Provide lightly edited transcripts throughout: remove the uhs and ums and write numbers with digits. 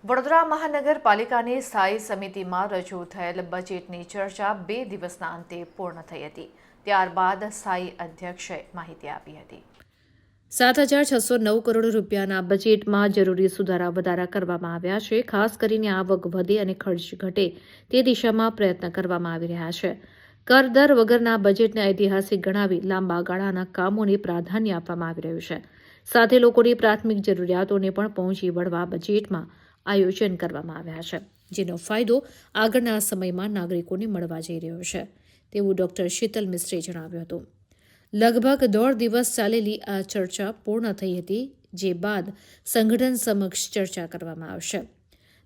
વડોદરા મહાનગરપાલિકાની સ્થાયી સમિતિમાં રજૂ થયેલ બજેટની ચર્ચા 2 દિવસના અંતે પૂર્ણ થઈ હતી. ત્યારબાદ સ્થાયી અધ્યક્ષે માહિતી આપી હતી. 7,609 કરોડ રૂપિયાના બજેટમાં જરૂરી સુધારા વધારા કરવામાં આવ્યા છે. ખાસ કરીને આવક વધે અને ખર્ચ ઘટે તે દિશામાં પ્રયત્ન કરવામાં આવી રહ્યા છે. કરદર વગરના બજેટને ઐતિહાસિક ગણાવી લાંબા ગાળાના કામોને પ્રાધાન્ય આપવામાં આવી રહ્યું છે. સાથે લોકોની પ્રાથમિક જરૂરિયાતોને પણ પહોંચી વળવા બજેટમાં આયોજન કરવામાં આવ્યા છે, જેનો ફાયદો આગળના સમયમાં નાગરિકોને મળવા જઈ રહ્યો છે, તેવું ડોક્ટર શીતલ મિસ્ત્રીએ જણાવ્યું હતું. લગભગ 1.5 દિવસ ચાલેલી આ ચર્ચા પૂર્ણ થઈ હતી, જે બાદ સંગઠન સમક્ષ ચર્ચા કરવામાં આવશે.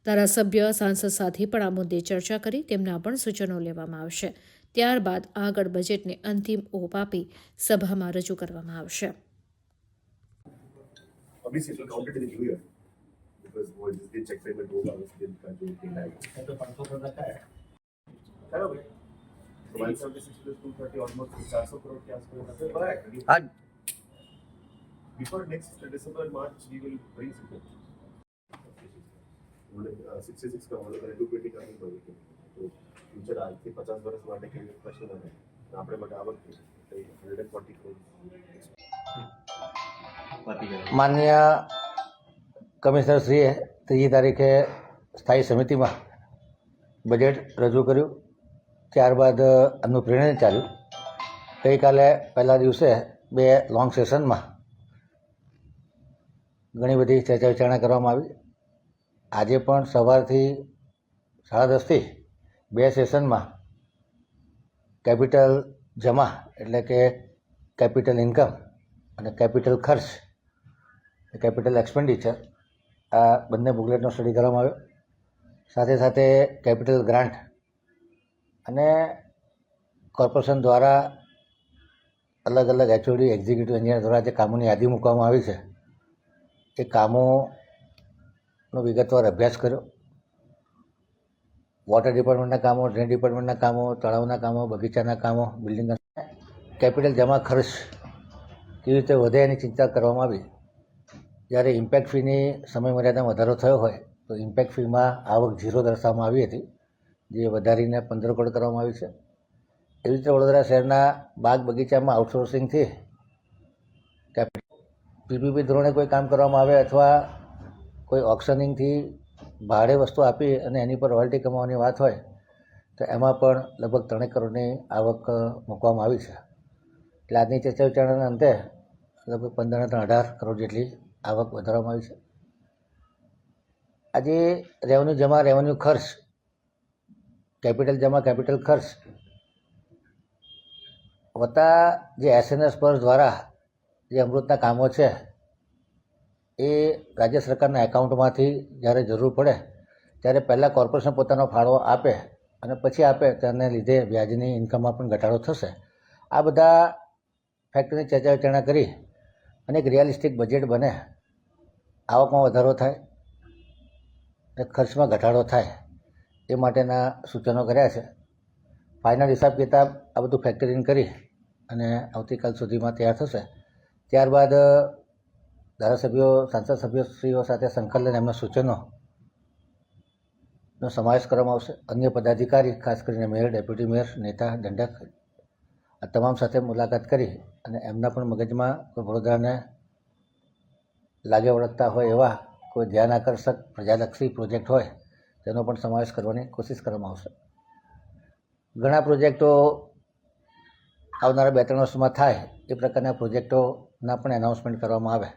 ધારાસભ્ય સાંસદ સાથે પણ આ મુદ્દે ચર્ચા કરી તેમના પણ સૂચનો લેવામાં આવશે. ત્યારબાદ આગળ બજેટને અંતિમ ઓપ આપી સભામાં રજૂ કરવામાં આવશે. Obviously, it will count it in the new year because वो जिस दिन चेक पेमेंट होगा उस दिन का जो दिन आएगा तो 500 करोड़ का है चलो भाई so 176 plus 230 almost 400 crore के आसपास है but आज before next December March we will bring it 66 का मतलब 220 का नहीं पड़ेगा तो फ्यूचर आज से 50 वर्ष वाले के लिए प्रश्न है આપણે માટે આવક 140 crore माननीय कमिश्नर श्रीए 3 तारीखे स्थायी समितिમાં બજેટ રજૂ કર્યું. ત્યારબાદ એમનું પ્રેરણા ચાલ્યું. ગઈકાલે પહેલા દિવસે 2 લોંગ સેશનમાં ઘણી બધી ચર્ચા વિચારણા કરવામાં આવી. આજે પણ સવારથી 10:30થી 2 સેશનમાં કેપિટલ જમા એટલે કે કેપિટલ ઇન્કમ અને કેપિટલ ખર્ચ કેપિટલ એક્સપેન્ડિચર આ બંને બુકલેટનો સ્ટડી કરવામાં આવ્યો. સાથે સાથે કેપિટલ ગ્રાન્ટ અને કોર્પોરેશન દ્વારા અલગ અલગ એચઓડી એક્ઝિક્યુટિવ એન્જિનિયર દ્વારા જે કામોની યાદી મૂકવામાં આવી છે એ કામોનો વિગતવાર અભ્યાસ કર્યો. વોટર ડિપાર્ટમેન્ટના કામો, ડ્રેન ડિપાર્ટમેન્ટના કામો, તળાવના કામો, બગીચાના કામો, બિલ્ડિંગના કેપિટલ જમા ખર્ચ કેવી રીતે વધે એની ચિંતા કરવામાં આવી. જ્યારે ઇમ્પેક્ટ ફીની સમયમર્યાદામાં વધારો થયો હોય તો ઇમ્પેક્ટ ફીમાં આવક 0 દર્શાવવામાં આવી હતી, જે વધારીને 15 કરોડ કરવામાં આવી છે. એવી રીતે વડોદરા શહેરના બાગ બગીચામાં આઉટસોર્સિંગથી પીપીપી ધોરણે કોઈ કામ કરવામાં આવે અથવા કોઈ ઓક્શનિંગથી ભાડે વસ્તુ આપી અને એની પર રોયલ્ટી કમાવાની વાત હોય તો એમાં પણ લગભગ 3 કરોડની આવક મૂકવામાં આવી છે. એટલે આજની ચર્ચા વિચારણાના અંતે લગભગ 15-18 કરોડ જેટલી આવક વધારવામાં આવી છે. આજે રેવન્યુ જમા, રેવન્યુ ખર્ચ, કેપિટલ જમા, કેપિટલ ખર્ચ વત્તા જે એસએનએસ પર દ્વારા જે અમૃતના કામો છે એ રાજ્ય સરકારના એકાઉન્ટમાંથી જ્યારે જરૂર પડે ત્યારે પહેલાં કોર્પોરેશન પોતાનો ફાળો આપે અને પછી આપે તેને લીધે વ્યાજની ઇન્કમમાં પણ ઘટાડો થશે. આ બધા ફેક્ટરની ચર્ચા વિચારણા કરી અને એક રિયાલિસ્ટિક બજેટ બને, આવકમાં વધારો થાય અને ખર્ચમાં ઘટાડો થાય એ માટેના સૂચનો કર્યા છે. ફાઇનલ હિસાબ કિતાબ આ બધું ફેક્ટરિંગ કરી અને આવતીકાલ સુધીમાં તૈયાર થશે. ત્યારબાદ ધારાસભ્યો, સાંસદ સભ્યશ્રીઓ સાથે સંકલન એમના સૂચનોનો સમાવેશ કરવામાં આવશે. અન્ય પદાધિકારી, ખાસ કરીને મેયર, ડેપ્યુટી મેયર, નેતા, દંડક આ તમામ સાથે મુલાકાત કરી અને એમના પણ મગજમાં કોઈ વડોદરાને લાગે વળગતા હોય એવા કોઈ ધ્યાન આકર્ષક પ્રજાલક્ષી પ્રોજેક્ટ હોય તેનો પણ સમાવેશ કરવાની કોશિશ કરવામાં આવશે. ઘણા પ્રોજેક્ટો આવનારા 2-3 વર્ષમાં થાય એ પ્રકારના પ્રોજેક્ટોના પણ એનાઉન્સમેન્ટ કરવામાં આવે,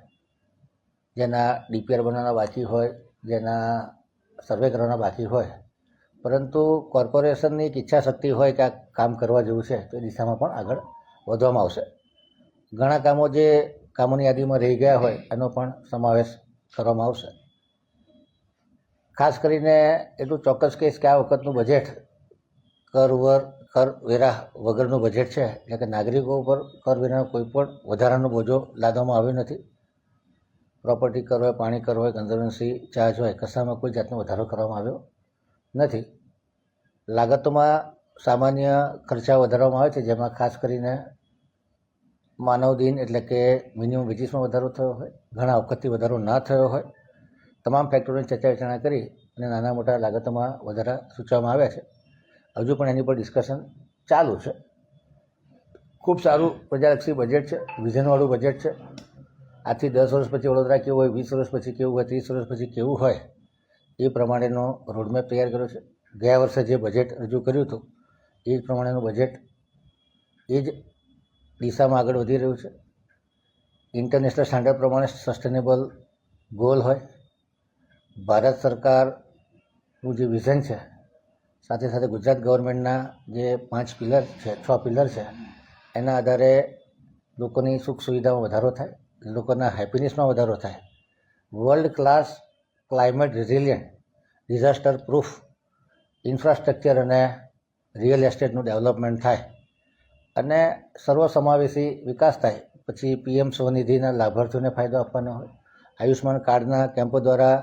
જેના ડીપીઆર બનાવવાના બાકી હોય, જેના સર્વે કરવાના બાકી હોય, પરંતુ કોર્પોરેશનની એક ઈચ્છા શક્તિ હોય કે આ કામ કરવા જેવું છે તો એ દિશામાં પણ આગળ વધવામાં આવશે. ઘણા કામો જે કામોની યાદીમાં રહી ગયા હોય એનો પણ સમાવેશ કરવામાં આવશે. ખાસ કરીને એટલું ચોક્કસ કહીશ કે આ વખતનું બજેટ કરવેરા વગરનું બજેટ છે, એટલે કે નાગરિકો ઉપર કરવેરાનો કોઈ પણ વધારાનો બોજો લાદવામાં આવ્યો નથી. પ્રોપર્ટી કર હોય, પાણી કર હોય, કન્ઝર્વન્સી ચાર્જ હોય, કશામાં કોઈ જાતનો વધારો કરવામાં આવ્યો નથી. લાગતોમાં સામાન્ય ખર્ચા વધારવામાં આવે છે, જેમાં ખાસ કરીને માનવ દિન એટલે કે મિનિમમ વેજીસમાં વધારો થયો હોય, ઘણા વખતથી વધારો ના થયો હોય, તમામ ફેક્ટરોની ચર્ચા વિચારણા કરી અને નાના મોટા લાગતોમાં વધારા સૂચવવામાં આવ્યા છે. હજુ પણ એની પર ડિસ્કશન ચાલુ છે. ખૂબ સારું પ્રજાલક્ષી બજેટ છે, વિઝનવાળું બજેટ છે. આજથી 10 વર્ષ પછી વડોદરા કેવું હોય, 20 વર્ષ પછી કેવું હોય, 30 વર્ષ પછી કેવું હોય, એ પ્રમાણેનો રોડમેપ તૈયાર કર્યો છે. ગયા વર્ષે જે બજેટ રજૂ કર્યું હતું એ જ પ્રમાણેનું બજેટ એ જ દિશામાં આગળ વધી રહ્યું છે. ઇન્ટરનેશનલ સ્ટાન્ડર્ડ પ્રમાણે સસ્ટેનેબલ ગોલ હોય, ભારત સરકારનું જે વિઝન છે, સાથે સાથે ગુજરાત ગવર્મેન્ટના જે 5 પિલર છે, 6 પિલર છે, એના આધારે લોકોની સુખ સુવિધામાં વધારો થાય, લોકોના હેપીનેસમાં વધારો થાય, world class climate resilient, disaster proof infrastructure અને રિયલ એસ્ટેટનું ડેવલપમેન્ટ થાય અને સર્વસમાવેશી વિકાસ થાય. પછી PM સ્વનિધિના લાભાર્થીઓને ફાયદો આપવાનો હોય, આયુષ્યમાન કાર્ડના કેમ્પો દ્વારા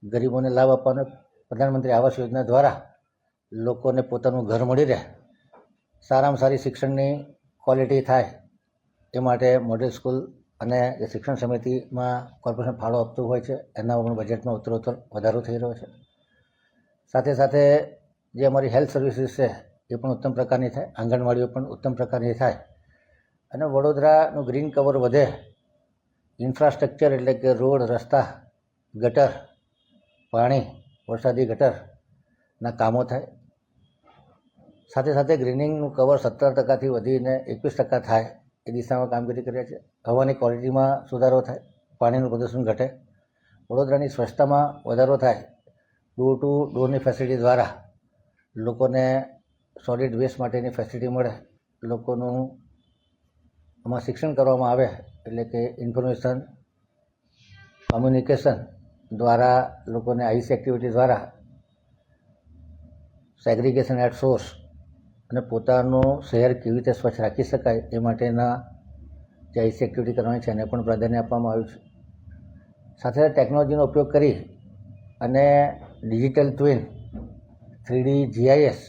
ગરીબોને લાભ આપવાનો, પ્રધાનમંત્રી આવાસ યોજના દ્વારા લોકોને પોતાનું ઘર મળી રહે, સારામાં સારી શિક્ષણની ક્વોલિટી થાય એ માટે મોડેલ સ્કૂલ અને જે શિક્ષણ સમિતિમાં કોર્પોરેશન ફાળો આપતું હોય છે એના પણ બજેટમાં ઉત્તરોત્તર વધારો થઈ રહ્યો છે. સાથે સાથે જે અમારી હેલ્થ સર્વિસીસ છે એ પણ ઉત્તમ પ્રકારની થાય, આંગણવાડીઓ પણ ઉત્તમ પ્રકારની થાય અને વડોદરાનું ગ્રીન કવર વધે, ઇન્ફ્રાસ્ટ્રક્ચર એટલે કે રોડ, રસ્તા, ગટર, પાણી, વરસાદી ગટરના કામો થાય. સાથે સાથે ગ્રીનિંગનું કવર 17% વધીને 21% થાય એ દિશામાં કામગીરી કર્યા છે. હવાની ક્વોલિટીમાં સુધારો થાય, પાણીનું પ્રદૂષણ ઘટે, વડોદરાની સ્વચ્છતામાં વધારો થાય, ડોર ટુ ડોરની ફેસિલિટી દ્વારા લોકોને સોલિડ વેસ્ટ માટેની ફેસિલિટી મળે, લોકોનું આમાં શિક્ષણ કરવામાં આવે એટલે કે ઇન્ફોર્મેશન કોમ્યુનિકેશન દ્વારા લોકોને આઈસી એક્ટિવિટી દ્વારા સેગ્રીગેશન એટ સોર્સ અને પોતાનું શહેર કેવી રીતે સ્વચ્છ રાખી શકાય એ માટેના જે આઈસી એક્ટિવિટી કરવાની છે એને પણ પ્રાધાન્ય આપવામાં આવ્યું છે. સાથે સાથે ટેકનોલોજીનો ઉપયોગ કરી અને ડિજિટલ ટ્વિન, 3D GIS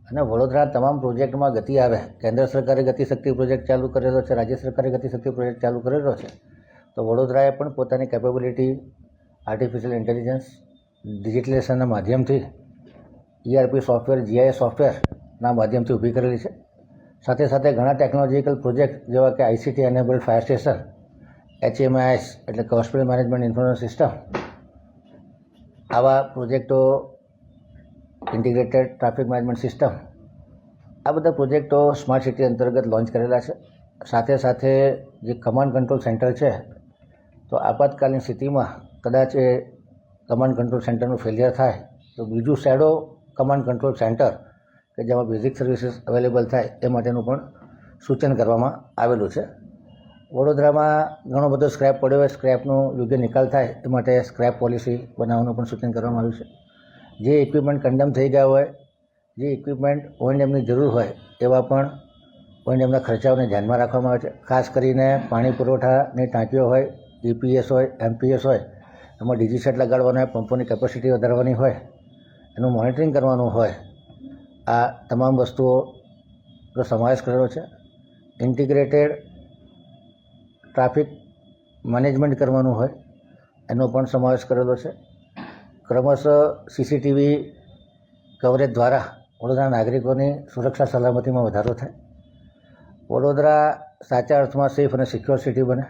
અને વડોદરા તમામ પ્રોજેક્ટમાં ગતિ આવે. કેન્દ્ર સરકારે ગતિશક્તિ પ્રોજેક્ટ ચાલુ કરેલો છે, રાજ્ય સરકારે ગતિશક્તિ પ્રોજેક્ટ ચાલુ કરેલો છે, તો વડોદરાએ પણ પોતાની કેપેબિલિટી આર્ટિફિશિયલ ઇન્ટેલિજન્સ, ડિજિટલાઇઝેશનના માધ્યમથી ERP સોફ્ટવેર, GIS સોફ્ટવેરના માધ્યમથી ઊભી કરેલી છે. સાથે સાથે ઘણા ટેકનોલોજીકલ પ્રોજેક્ટ જેવા કે ICT enabled fire station, HMIS એટલે કે હોસ્પિટલ મેનેજમેન્ટ ઇન્ફોર્મેશન સિસ્ટમ, આવા પ્રોજેક્ટો, ઇન્ટિગ્રેટેડ ટ્રાફિક મેનેજમેન્ટ સિસ્ટમ, આ બધા પ્રોજેક્ટો સ્માર્ટ સિટી અંતર્ગત લોન્ચ કરેલા છે. સાથે સાથે જે કમાન્ડ કંટ્રોલ સેન્ટર છે, તો આપાતકાલીન સ્થિતિમાં કદાચ એ કમાન્ડ કંટ્રોલ સેન્ટરનું ફેલિયર થાય તો બીજું શેડો કમાન્ડ કંટ્રોલ સેન્ટર કે જેમાં બેઝિક સર્વિસીસ અવેલેબલ થાય એ માટેનું પણ સૂચન કરવામાં આવેલું છે. વડોદરામાં ઘણો બધો સ્ક્રેપ પડ્યો હોય, સ્ક્રેપનો યોગ્ય નિકાલ થાય એ માટે સ્ક્રેપ પોલિસી બનાવવાનું પણ સૂચન કરવામાં આવ્યું છે. જે ઇક્વિપમેન્ટ કન્ડમ થઈ ગયા હોય, જે ઇક્વિપમેન્ટ O&Mની જરૂર હોય એવા પણ O&Mના ખર્ચાઓને ધ્યાનમાં રાખવામાં આવે છે. ખાસ કરીને પાણી પુરવઠાની ટાંકીઓ હોય, EPS હોય, MPS હોય, એમાં DG સેટ લગાડવાનો હોય, પંપોની કેપેસિટી વધારવાની હોય, એનું મોનિટરિંગ કરવાનું હોય, આ તમામ વસ્તુઓનો સમાવેશ કરેલો છે. ઇન્ટિગ્રેટેડ ટ્રાફિક મેનેજમેન્ટ કરવાનું હોય એનો પણ સમાવેશ કરેલો છે. ક્રમશઃ CCTV કવરેજ દ્વારા વડોદરા નાગરિકોની સુરક્ષા સલામતીમાં વધારો થાય, વડોદરા સાચા અર્થમાં સેફ અને સિક્યોર સિટી બને,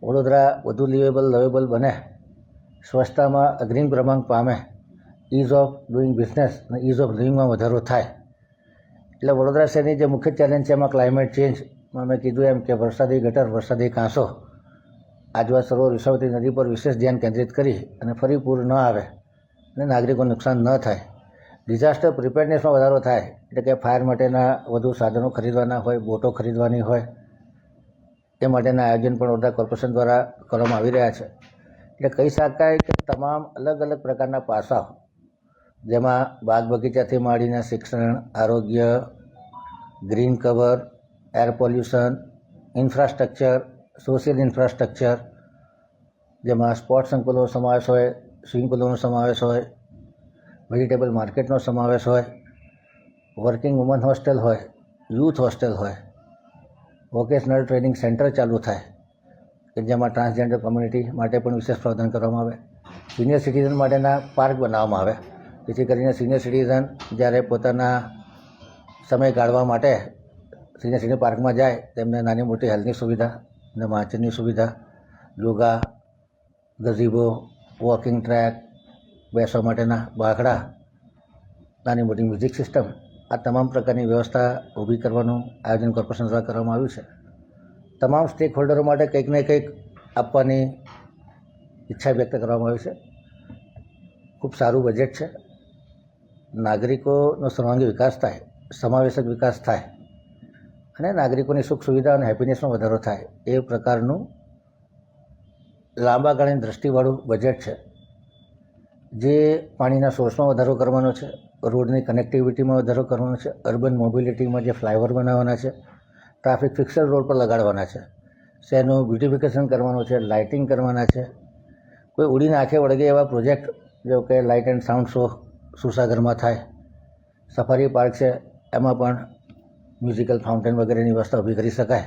વડોદરા વધુ લિવેબલ, લવેબલ બને, સ્વચ્છતામાં અગ્રીમ ક્રમાંક પામે, ઇઝ ઓફ ડુઈંગ બિઝનેસ અને ઇઝ ઓફ લિવિંગમાં વધારો થાય. એટલે વડોદરા શહેરની જે મુખ્ય ચેલેન્જ છે એમાં ક્લાઇમેટ ચેન્જમાં મેં કીધું એમ કે વરસાદી ગટર, વરસાદી કાંસો, આજવા સરોવર, વિશ્વાવતી નદી પર વિશેષ ધ્યાન કેન્દ્રિત કરી અને ફરી પૂર ન આવે અને નાગરિકોને નુકસાન ન થાય, ડિઝાસ્ટર પ્રિપેરનેસમાં વધારો થાય એટલે કે ફાયર માટેના વધુ સાધનો ખરીદવાના હોય, બોટો ખરીદવાની હોય, એ માટેના આયોજન પણ વડોદરા કોર્પોરેશન દ્વારા કરવામાં આવી રહ્યા છે. એટલે કહી શકાય કે તમામ અલગ અલગ પ્રકારના પાસાઓ, જેમાં બાગ બગીચાથી માંડીને શિક્ષણ, આરોગ્ય, green cover, air pollution, infrastructure, social infrastructure, જેમાં સ્પોર્ટ્સ સંકુલોનો સમાવેશ હોય, સ્વિમિંગ પુલોનો સમાવેશ હોય, વેજીટેબલ માર્કેટનો સમાવેશ હોય, વર્કિંગ વુમન હોસ્ટેલ હોય, યુથ હોસ્ટેલ હોય, વોકેશનલ ટ્રેનિંગ સેન્ટર ચાલુ થાય કે જેમાં ટ્રાન્સજેન્ડર કોમ્યુનિટી માટે પણ વિશેષ પ્રાવધાન કરવામાં આવે. સિનિયર સિટીઝન માટેના પાર્ક બનાવવામાં આવે, જેથી કરીને સિનિયર સિટીઝન જ્યારે પોતાના સમય કાઢવા માટે સિનિયર સિટી પાર્કમાં જાય તેમને નાની મોટી હેલ્થની સુવિધા અને વાંચનની સુવિધા, યોગા, ગઝીબો, વોકિંગ ટ્રેક, બેસવા માટેના બાકડા, નાની મોટી મ્યુઝિક સિસ્ટમ, આ તમામ પ્રકારની વ્યવસ્થા ઊભી કરવાનું આયોજન કોર્પોરેશન દ્વારા કરવામાં આવ્યું છે. તમામ સ્ટેક હોલ્ડરો માટે કંઈક ને કંઈક આપવાની ઈચ્છા વ્યક્ત કરવામાં આવી છે. ખૂબ સારું બજેટ છે. નાગરિકોનો સર્વાંગી વિકાસ થાય, સમાવેશક વિકાસ થાય અને નાગરિકોની સુખ સુવિધા અને હેપીનેસમાં વધારો થાય એ પ્રકારનું લાંબા ગાળાની દૃષ્ટિવાળું બજેટ છે. જે પાણીના સોર્સમાં વધારો કરવાનો છે, રોડની કનેક્ટિવિટીમાં વધારો કરવાનો છે, અર્બન મોબિલિટીમાં જે ફ્લાયઓવર બનાવવાના છે, ટ્રાફિક ફિક્સર રોડ પર લગાડવાના છે, શહેરનું બ્યુટિફિકેશન કરવાનું છે, લાઇટિંગ કરવાના છે, કોઈ ઉડીને આંખે વળગે એવા પ્રોજેક્ટ જો કે લાઇટ એન્ડ સાઉન્ડ શો સુસાગરમાં થાય, સફારી પાર્ક છે એમાં પણ મ્યુઝિકલ ફાઉન્ટેન વગેરેની વ્યવસ્થા ઊભી કરી શકાય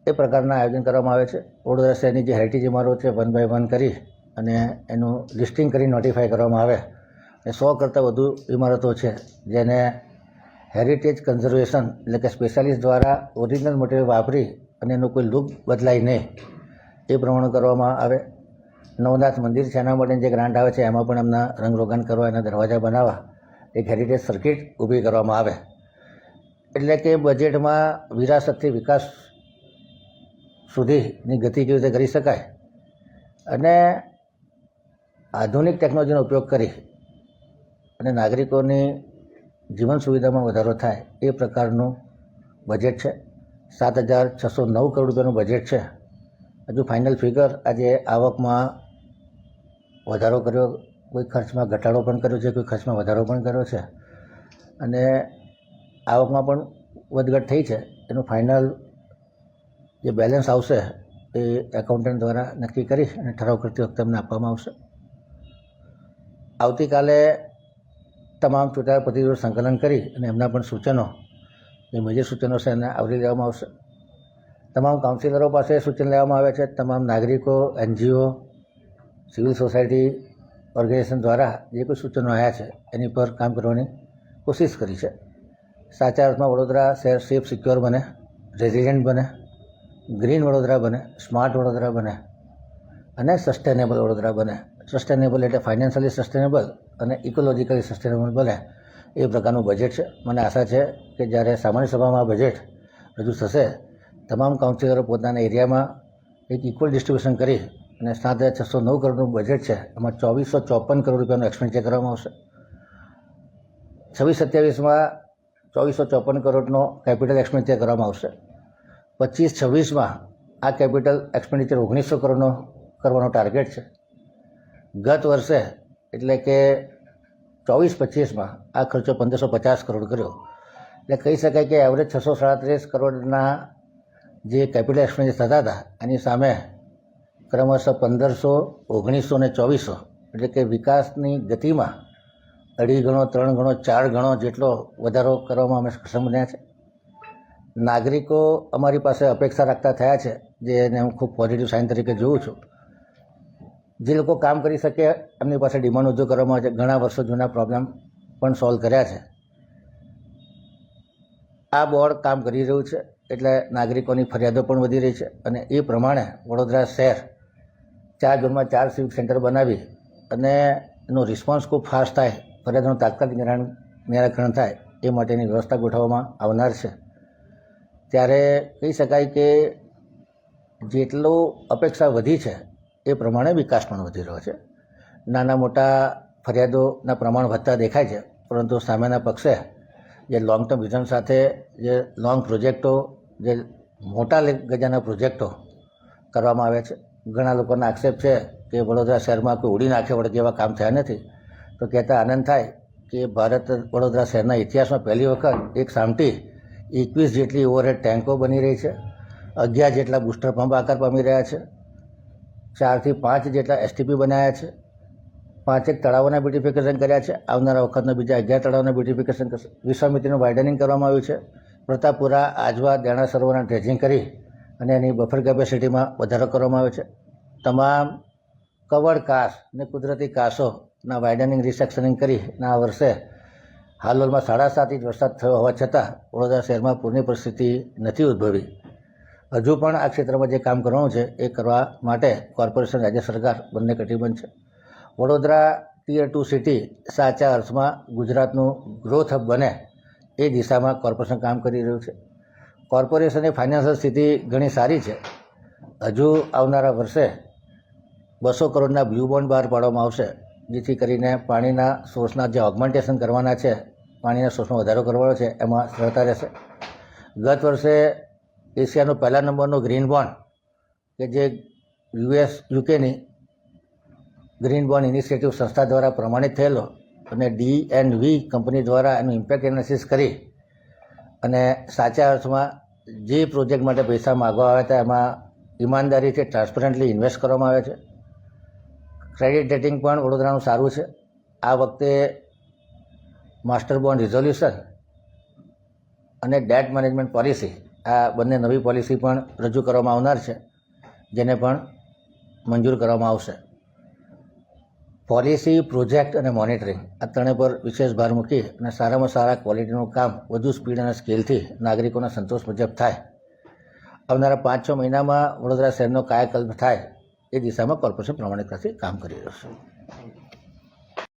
એ પ્રકારના આયોજન કરવામાં આવે છે. વડોદરા શહેરની જે હેરિટેજ ઇમારતો છે 1 by 1 કરી અને એનું લિસ્ટિંગ કરી નોટિફાઈ કરવામાં આવે અને 100 કરતાં વધુ ઇમારતો છે જેને હેરિટેજ કન્ઝર્વેશન એટલે કે સ્પેશિયાલિસ્ટ દ્વારા ઓરિજિનલ મટીરિયલ વાપરી અને એનો કોઈ લુક બદલાય નહીં એ પ્રમાણે કરવામાં આવે. નવનાથ મંદિર છે એના માટે જે ગ્રાન્ટ આવે છે એમાં પણ એમના રંગરોગાન કરવા, એના દરવાજા બનાવવા એક હેરિટેજ સર્કિટ ઊભી કરવામાં આવે. એટલે કે બજેટમાં વિરાસતથી વિકાસ સુધીની ગતિ કેવી રીતે કરી શકાય અને આધુનિક ટેકનોલોજીનો ઉપયોગ કરી અને નાગરિકોની જીવન સુવિધામાં વધારો થાય એ પ્રકારનું બજેટ છે. 7,609 કરોડ રૂપિયાનું બજેટ છે. હજુ ફાઇનલ ફિગર આજે આવકમાં વધારો કર્યો, કોઈ ખર્ચમાં ઘટાડો પણ કર્યો છે, કોઈ ખર્ચમાં વધારો પણ કર્યો છે અને આવકમાં પણ વધઘટ થઈ છે. એનું ફાઇનલ જે બેલેન્સ આવશે એ એકાઉન્ટન્ટ દ્વારા નક્કી કરી અને ઠરાવ કરતી વખતે અમને આપવામાં આવશે. આવતીકાલે તમામ ચૂંટાયેલા પ્રતિનિધિઓ સંકલન કરી અને એમના પણ સૂચનો, જે મેજર સૂચનો છે એને આવરી લેવામાં આવશે. તમામ કાઉન્સિલરો પાસે સૂચન લેવામાં આવે છે. તમામ નાગરિકો, NGO, સિવિલ સોસાયટી ઓર્ગેનાઇઝેશન દ્વારા જે કોઈ સૂચનો આવ્યા છે એની પર કામ કરવાની કોશિશ કરી છે. સાચા અર્થમાં વડોદરા શહેર સેફ સિક્યોર બને, રેઝિલિયન્ટ બને, ગ્રીન વડોદરા બને, સ્માર્ટ વડોદરા બને અને સસ્ટેનેબલ વડોદરા બને. સસ્ટેનેબલ એટલે ફાઇનાન્શિયલી સસ્ટેનેબલ અને ઇકોલોજીકલી સસ્ટેનેબલ બને એ પ્રકારનું બજેટ છે. મને આશા છે કે જ્યારે સામાન્ય સભામાં આ બજેટ રજૂ થશે તમામ કાઉન્સિલરો પોતાના એરિયામાં એક ઇક્વલ ડિસ્ટ્રીબ્યુશન કરી અને 7,609 કરોડનું બજેટ છે એમાં 2,454 કરોડ રૂપિયાનું એક્સપેન્ડિચર કરવામાં આવશે. 26-27માં 2,454 કરોડનો કેપિટલ એક્સપેન્ડિચર કરવામાં આવશે. 25-26માં આ કેપિટલ એક્સપેન્ડિચર 1,900 કરોડનો કરવાનો ટાર્ગેટ છે. ગત વર્ષે એટલે કે 24-25માં આ ખર્ચો 1,550 કરોડ કર્યો. એટલે કહી શકાય કે એવરેજ 637 કરોડના જે કેપિટલ એક્સપેન્ડિચર થતા હતા એની સામે ક્રમશઃ 1,500, 1,900 અને 2,400 એટલે કે વિકાસની ગતિમાં 2.5 ગણો, 3 ગણો, 4 ગણો જેટલો વધારો કરવામાં અમે સક્ષમ બન્યા છે. નાગરિકો અમારી પાસે અપેક્ષા રાખતા થયા છે, જેને હું ખૂબ પોઝિટિવ સાઇન તરીકે જોઉં છું. જે લોકો કામ કરી શકે એમની પાસે ડિમાન્ડ ઉદ્યોગ કરવામાં આવે છે. ઘણા વર્ષો જૂના પ્રોબ્લેમ પણ સોલ્વ કર્યા છે. આ બોર્ડ કામ કરી રહ્યું છે એટલે નાગરિકોની ફરિયાદો પણ વધી રહી છે અને એ પ્રમાણે વડોદરા શહેર 4 ઝોનમાં 4 સિવિક સેન્ટર બનાવી અને એનો રિસ્પોન્સ ખૂબ ફાસ્ટ થાય, ફરિયાદોનું તાત્કાલિક નિરાકરણ થાય એ માટેની વ્યવસ્થા ગોઠવવામાં આવનાર છે. ત્યારે કહી શકાય કે જેટલો અપેક્ષા વધી છે એ પ્રમાણે વિકાસ પણ વધી રહ્યો છે. નાના મોટા ફરિયાદોના પ્રમાણ વધતા દેખાય છે, પરંતુ સામેના પક્ષે જે લોંગ ટર્મ વિઝન સાથે જે લોંગ પ્રોજેક્ટો, જે મોટા ગજાના પ્રોજેક્ટો કરવામાં આવ્યા છે. ઘણા લોકોના આક્ષેપ છે કે વડોદરા શહેરમાં કોઈ ઉડી નાખે વળગે એવા કામ થયા નથી. તો કહેતા આનંદ થાય કે ભારત વડોદરા શહેરના ઇતિહાસમાં પહેલી વખત એક સામટી 21 જેટલી ઓવરહેડ ટેન્કો બની રહી છે, 11 જેટલા બૂસ્ટર પંપ આકાર પામી રહ્યા છે, 4 થી 5 જેટલા STP બનાવ્યા છે, 5 તળાવોના બ્યુટિફિકેશન કર્યા છે. આવનારા વખતના બીજા 11 તળાવોના બ્યુટિફિકેશન કરશે. વિશ્વામિત્રીનું વાઇડનિંગ કરવામાં આવ્યું છે. પ્રતાપપુરા, આજવા, દેણા સરોવરના ડ્રેજિંગ કરી અને એની બફર કેપેસિટીમાં વધારો કરવામાં આવ્યો છે. તમામ કવર્ડ કાસ અને કુદરતી કાસોના વાઇડનિંગ રિસેક્શનિંગ કરી અને આ વર્ષે હાલમાં 7.5 ઇંચ વરસાદ થયો હોવા છતાં વડોદરા શહેરમાં પૂરની પરિસ્થિતિ નથી ઉદ્ભવી. હજુ પણ આ ક્ષેત્રમાં જે કામ કરવાનું છે એ કરવા માટે કોર્પોરેશન, રાજ્ય સરકાર બંને કટિબદ્ધ છે. વડોદરા ટિયર 2 સિટી સાચા અર્થમાં ગુજરાતનું ગ્રોથ હબ બને એ દિશામાં કોર્પોરેશન કામ કરી રહ્યું છે. કોર્પોરેશનની ફાઇનાન્શિયલ સ્થિતિ ઘણી સારી છે. હજુ આવનારા વર્ષે 200 કરોડના બ્લુ બોન્ડ બહાર પાડવામાં આવશે, જેથી કરીને પાણીના સોર્સના જે ઓગમેન્ટેશન કરવાના છે, પાણીના સોર્સમાં વધારો કરવાનો છે, એમાં સરળતા રહેશે. ગત વર્ષે એશિયાનું પહેલા નંબરનું ગ્રીન બોન્ડ કે જે યુકેની ગ્રીન બોન્ડ ઇનિશિયેટિવ સંસ્થા દ્વારા પ્રમાણિત થયેલો અને DNV કંપની દ્વારા એનું ઇમ્પેક્ટ એનાલિસિસ કરી અને સાચા અર્થમાં જે પ્રોજેક્ટ માટે પૈસા માગવા આવ્યા હતા એમાં ઈમાનદારીથી ટ્રાન્સપરન્ટલી ઇન્વેસ્ટ કરવામાં આવે છે. ક્રેડિટ રેટિંગ પણ વડોદરાનું સારું છે. આ વખતે માસ્ટર બોન્ડ રિઝોલ્યુશન અને ડેટ મેનેજમેન્ટ પોલિસી, આ બંને નવી પોલિસી પણ રજૂ કરવામાં આવનાર છે, જેને પણ મંજૂર કરવામાં આવશે. પોલિસી, પ્રોજેક્ટ અને મોનિટરિંગ આ ત્રણેય પર વિશેષ ભાર મૂકી અને સારામાં સારા ક્વોલિટીનું કામ વધુ સ્પીડ અને સ્કેલથી નાગરિકોના સંતોષ મુજબ થાય. આવનારા 5-6 મહિનામાં વડોદરા શહેરનો કાયાકલ્પ થાય એ દિશામાં કોર્પોરેશન પ્રમાણિકતાથી કામ કરી રહ્યું છે.